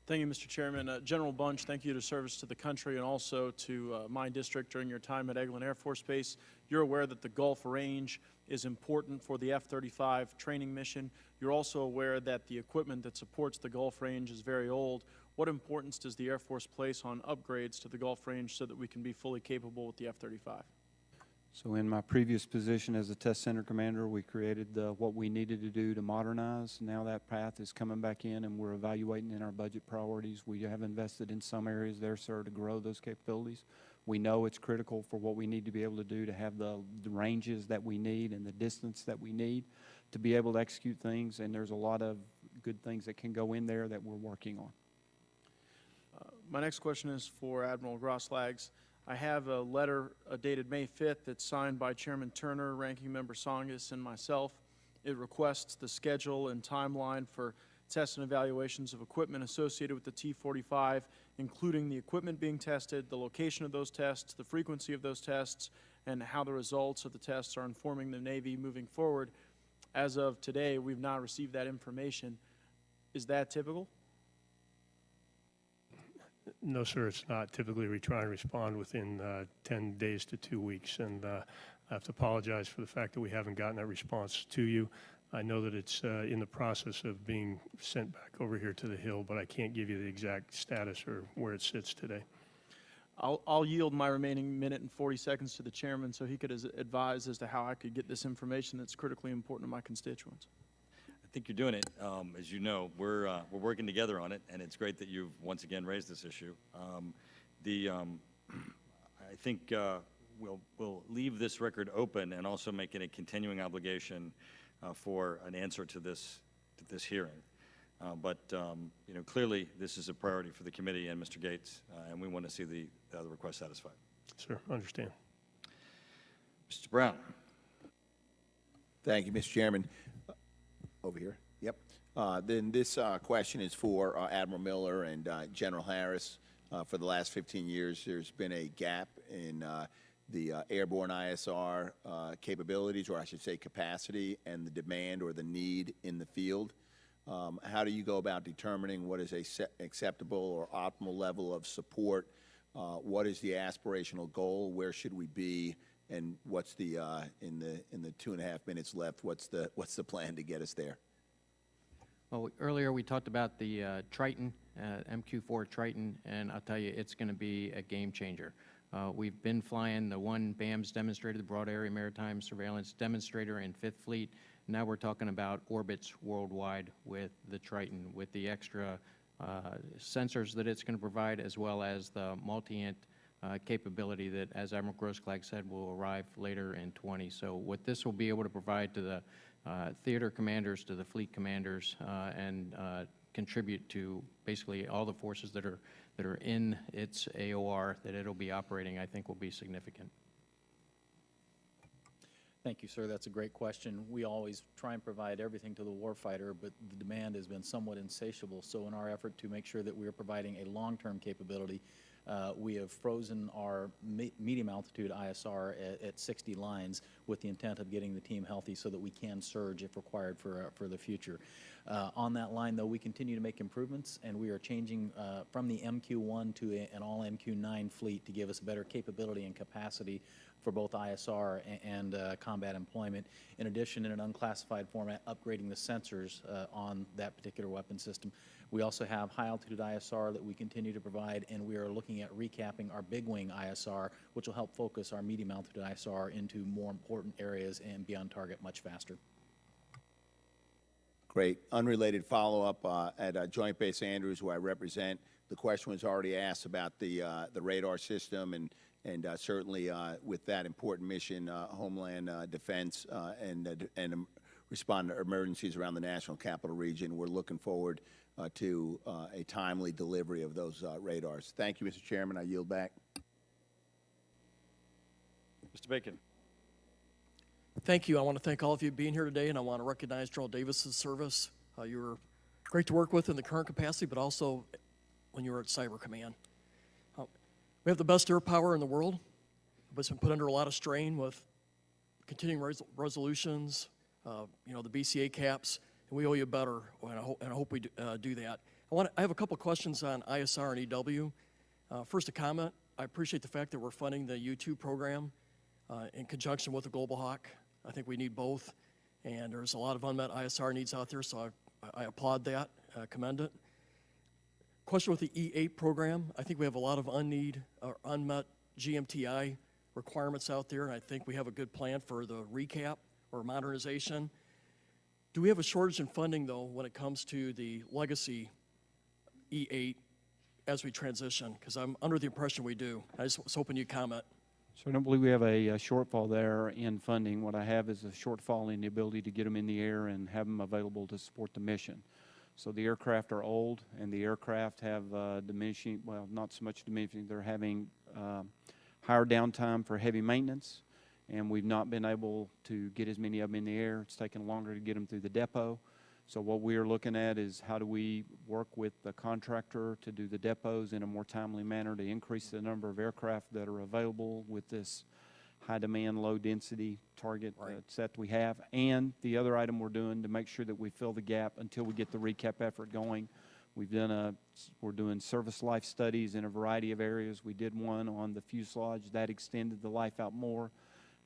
Thank you, Mr. Chairman. General Bunch, thank you to service to the country and also to my district during your time at Eglin Air Force Base. You're aware that the Gulf Range is important for the F-35 training mission. You're also aware that the equipment that supports the Gulf Range is very old. What importance does the Air Force place on upgrades to the Gulf Range so that we can be fully capable with the F-35? So in my previous position as a test center commander, we created what we needed to do to modernize. Now that path is coming back in, and we're evaluating in our budget priorities. We have invested in some areas there, sir, to grow those capabilities. We know it's critical for what we need to be able to do to have the ranges that we need and the distance that we need to be able to execute things, and there's a lot of good things that can go in there that we're working on. My next question is for Admiral Grosslags. I have a letter dated May 5th that's signed by Chairman Turner, Ranking Member Tsongas, and myself. It requests the schedule and timeline for tests and evaluations of equipment associated with the T-45, including the equipment being tested, the location of those tests, the frequency of those tests, and how the results of the tests are informing the Navy moving forward. As of today, we've not received that information. Is that typical? No, sir, it's not. Typically, we try and respond within 10 days to 2 weeks, and I have to apologize for the fact that we haven't gotten that response to you. I know that it's in the process of being sent back over here to the Hill, but I can't give you the exact status or where it sits today. I'll yield my remaining minute and 40 seconds to the chairman so he could advise as to how I could get this information that's critically important to my constituents. I think you're doing it. As you know, we're working together on it, and it's great that you've once again raised this issue. I think we'll leave this record open and also make it a continuing obligation for an answer to this hearing. But you know, clearly this is a priority for the committee and Mr. Gates, and we want to see the request satisfied. Sir, understand. Mr. Brown. Thank you, Mr. Chairman. Over here. Yep. Then this question is for Admiral Miller and General Harris. For the last 15 years, there's been a gap in the airborne ISR capabilities, or I should say capacity, and the demand or the need in the field. How do you go about determining what is a acceptable or optimal level of support? What is the aspirational goal? Where should we be? And what's the in the 2.5 minutes left? What's the plan to get us there? Well, earlier we talked about the Triton, MQ-4 Triton, and I'll tell you, it's going to be a game changer. We've been flying the one BAMS demonstrator, the Broad Area Maritime Surveillance Demonstrator in 5th Fleet. Now we're talking about orbits worldwide with the Triton, with the extra sensors that it's going to provide, as well as the multi-int capability that, as Admiral Grossklag said, will arrive later in 20. So what this will be able to provide to the theater commanders, to the fleet commanders, and contribute to basically all the forces that are in its AOR that it'll be operating, I think will be significant. Thank you, sir. That's a great question. We always try and provide everything to the warfighter, but the demand has been somewhat insatiable. So in our effort to make sure that we are providing a long-term capability, we have frozen our medium altitude ISR at 60 lines with the intent of getting the team healthy so that we can surge if required for the future. On that line, though, we continue to make improvements, and we are changing from the MQ-1 to an all MQ-9 fleet to give us better capability and capacity for both ISR and combat employment. In addition, in an unclassified format, upgrading the sensors on that particular weapon system. We also have high-altitude ISR that we continue to provide, and we are looking at recapping our big-wing ISR, which will help focus our medium-altitude ISR into more important areas and be on target much faster. Great. Unrelated follow-up at Joint Base Andrews, who I represent. The question was already asked about the radar system, and certainly with that important mission, Homeland Defense and respond to emergencies around the National Capital Region. We're looking forward to a timely delivery of those radars. Thank you, Mr. Chairman. I yield back. Mr. Bacon. Thank you. I want to thank all of you for being here today, and I want to recognize General Davis's service. You were great to work with in the current capacity, but also when you were at Cyber Command. We have the best air power in the world, but it's been put under a lot of strain with continuing resolutions, you know, the BCA caps, and we owe you better, and I hope we do that. I have a couple questions on ISR and EW. First, a comment. I appreciate the fact that we're funding the U2 program in conjunction with the Global Hawk. I think we need both, and there's a lot of unmet ISR needs out there, so I applaud that, commend it. Question with the E8 program. I think we have a lot of unmet GMTI requirements out there, and I think we have a good plan for the recap or modernization. Do we have a shortage in funding, though, when it comes to the legacy E8 as we transition? Because I'm under the impression we do. I just was hoping you'd comment. So I don't believe we have a shortfall there in funding. What I have is a shortfall in the ability to get them in the air and have them available to support the mission. So the aircraft are old, and the aircraft have diminishing, well, not so much diminishing, they're having higher downtime for heavy maintenance, and we've not been able to get as many of them in the air. It's taken longer to get them through the depot. So what we are looking at is how do we work with the contractor to do the depots in a more timely manner to increase the number of aircraft that are available with this high demand, low density target set we have. And the other item we're doing to make sure that we fill the gap until we get the recap effort going. We're doing service life studies in a variety of areas. We did one on the fuselage that extended the life out more.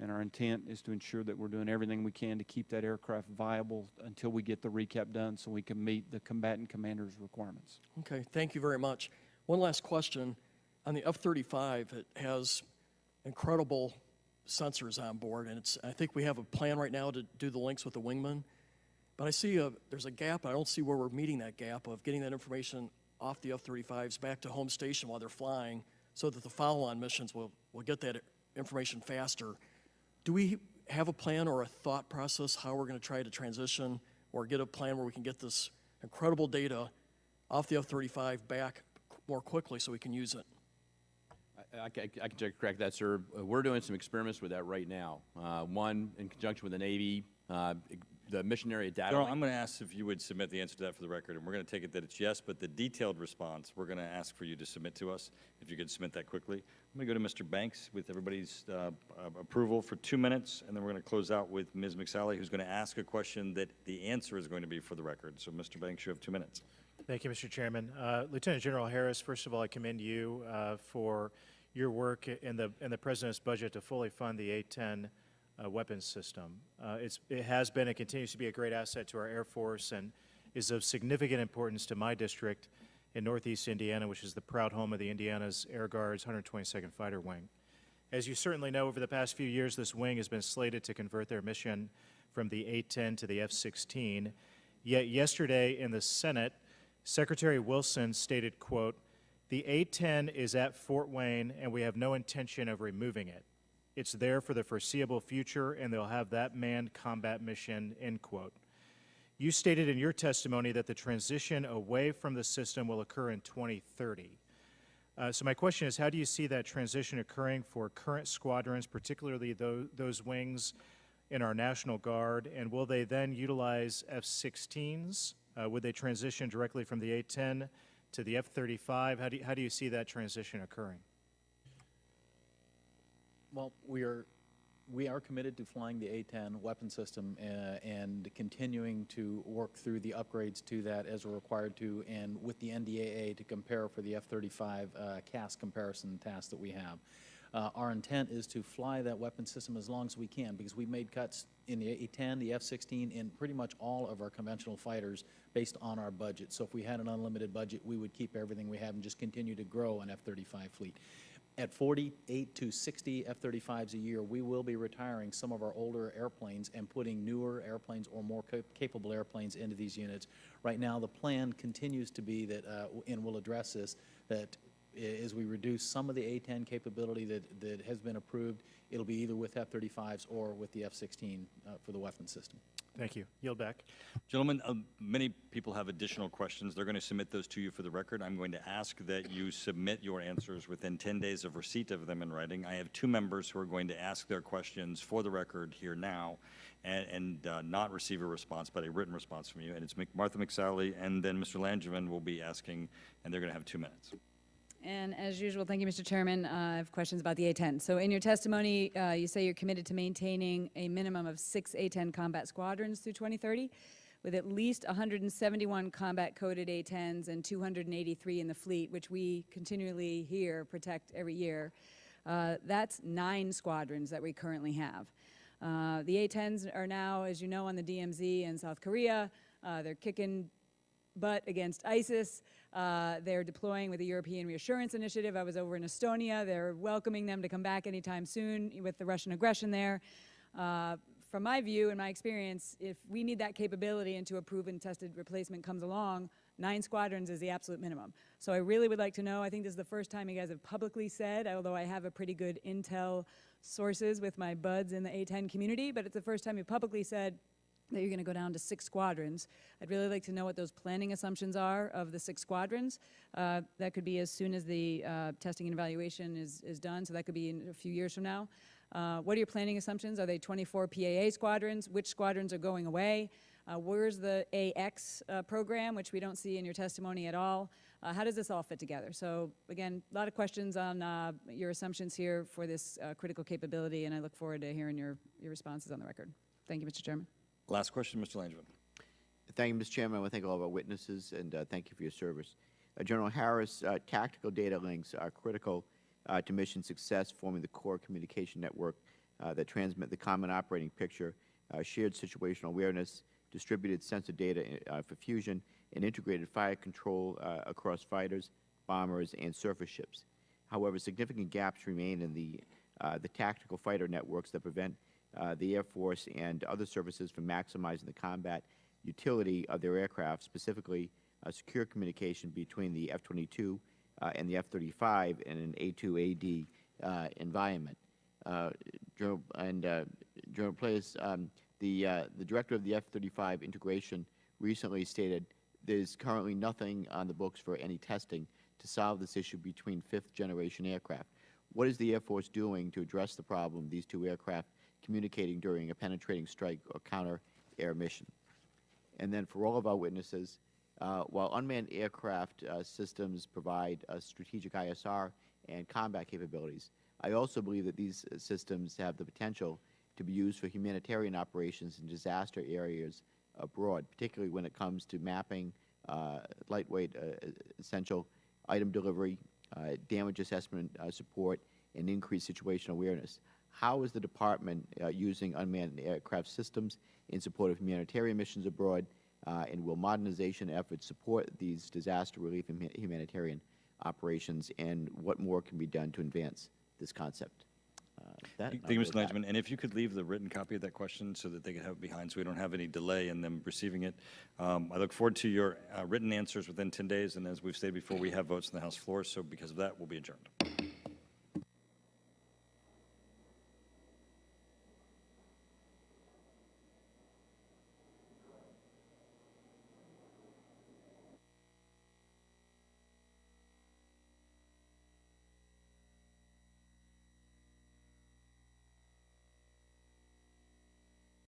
And our intent is to ensure that we're doing everything we can to keep that aircraft viable until we get the recap done so we can meet the combatant commander's requirements. Okay, thank you very much. One last question. On the F-35, it has incredible sensors on board, and I think we have a plan right now to do the links with the wingman. But I see there's a gap. I don't see where we're meeting that gap of getting that information off the F-35s back to home station while they're flying so that the follow-on missions will get that information faster. Do we have a plan or a thought process how we're going to try to transition or get a plan where we can get this incredible data off the F-35 back more quickly so we can use it? I can correct that, sir. We're doing some experiments with that right now. One, in conjunction with the Navy, the mission area data. General, I'm going to ask if you would submit the answer to that for the record, and we're going to take it that it's yes, but the detailed response we're going to ask for you to submit to us, if you could submit that quickly. I'm going to go to Mr. Banks with everybody's approval for 2 minutes, and then we're going to close out with Ms. McSally, who's going to ask a question that the answer is going to be for the record. So, Mr. Banks, you have 2 minutes. Thank you, Mr. Chairman. Lieutenant General Harris, first of all, I commend you for your work in the President's budget to fully fund the A-10 weapons system. It has been and continues to be a great asset to our Air Force and is of significant importance to my district in Northeast Indiana, which is the proud home of the Indiana's Air Guard's 122nd Fighter Wing. As you certainly know, over the past few years, this wing has been slated to convert their mission from the A-10 to the F-16. Yet yesterday in the Senate, Secretary Wilson stated, quote, "The A-10 is at Fort Wayne and we have no intention of removing it. It's there for the foreseeable future, and they'll have that manned combat mission," end quote. You stated in your testimony that the transition away from the system will occur in 2030. So my question is, how do you see that transition occurring for current squadrons, particularly those wings in our National Guard, and will they then utilize F-16s? Would they transition directly from the A-10 to the F-35? How do you see that transition occurring? Well, we are committed to flying the A-10 weapon system and continuing to work through the upgrades to that as we're required to, and with the NDAA to compare for the F-35 CASC comparison task that we have. Our intent is to fly that weapon system as long as we can, because we made cuts in the A-10, the F-16, and pretty much all of our conventional fighters based on our budget. So if we had an unlimited budget, we would keep everything we have and just continue to grow an F-35 fleet. At 48 to 60 F-35s a year, we will be retiring some of our older airplanes and putting newer airplanes or more capable airplanes into these units. Right now, the plan continues to be that, and we'll address this, that as we reduce some of the A-10 capability that has been approved, it'll be either with F-35s or with the F-16 for the weapon system. Thank you. Yield back. Gentlemen, many people have additional questions. They're going to submit those to you for the record. I'm going to ask that you submit your answers within 10 days of receipt of them in writing. I have two members who are going to ask their questions for the record here now and not receive a response, but a written response from you. And it's Martha McSally and then Mr. Langevin will be asking, and they're going to have 2 minutes. And as usual, thank you, Mr. Chairman. I have questions about the A-10. So in your testimony, you say you're committed to maintaining a minimum of 6 A-10 combat squadrons through 2030, with at least 171 combat-coded A-10s and 283 in the fleet, which we continually hear protect every year. That's 9 squadrons that we currently have. The A-10s are now, as you know, on the DMZ in South Korea. They're kicking butt against ISIS. They're deploying with the European Reassurance Initiative. I was over in Estonia. They're welcoming them to come back anytime soon with the Russian aggression there. From my view and my experience, if we need that capability into a proven tested replacement comes along, 9 squadrons is the absolute minimum. So I really would like to know, I think this is the first time you guys have publicly said, although I have a pretty good intel sources with my buds in the A-10 community, but it's the first time you publicly said that you're going to go down to 6 squadrons. I'd really like to know what those planning assumptions are of the 6 squadrons. That could be as soon as the testing and evaluation is done, so that could be in a few years from now. What are your planning assumptions? Are they 24 PAA squadrons? Which squadrons are going away? Where's the AX program, which we don't see in your testimony at all? How does this all fit together? So again, a lot of questions on your assumptions here for this critical capability, and I look forward to hearing your responses on the record. Thank you, Mr. Chairman. Last question, Mr. Langevin. Thank you, Mr. Chairman. I want to thank all of our witnesses, and thank you for your service. General Harris, tactical data links are critical to mission success, forming the core communication network that transmit the common operating picture, shared situational awareness, distributed sensor data for fusion, and integrated fire control across fighters, bombers, and surface ships. However, significant gaps remain in the tactical fighter networks that prevent the Air Force and other services from maximizing the combat utility of their aircraft, specifically secure communication between the F-22 and the F-35 in an A2AD environment. General Place, the director of the F-35 integration recently stated there's currently nothing on the books for any testing to solve this issue between 5th-generation aircraft. What is the Air Force doing to address the problem these 2 aircraft communicating during a penetrating strike or counter-air mission? And then for all of our witnesses, while unmanned aircraft systems provide strategic ISR and combat capabilities, I also believe that these systems have the potential to be used for humanitarian operations in disaster areas abroad, particularly when it comes to mapping, lightweight essential item delivery, damage assessment support, and increased situational awareness. How is the Department using unmanned aircraft systems in support of humanitarian missions abroad, and will modernization efforts support these disaster relief and humanitarian operations, and what more can be done to advance this concept? Thank you, Mr. Langevin. And if you could leave the written copy of that question so that they can have it behind so we don't have any delay in them receiving it. I look forward to your written answers within 10 days, and as we've stated before, we have votes on the House floor, so because of that, we'll be adjourned.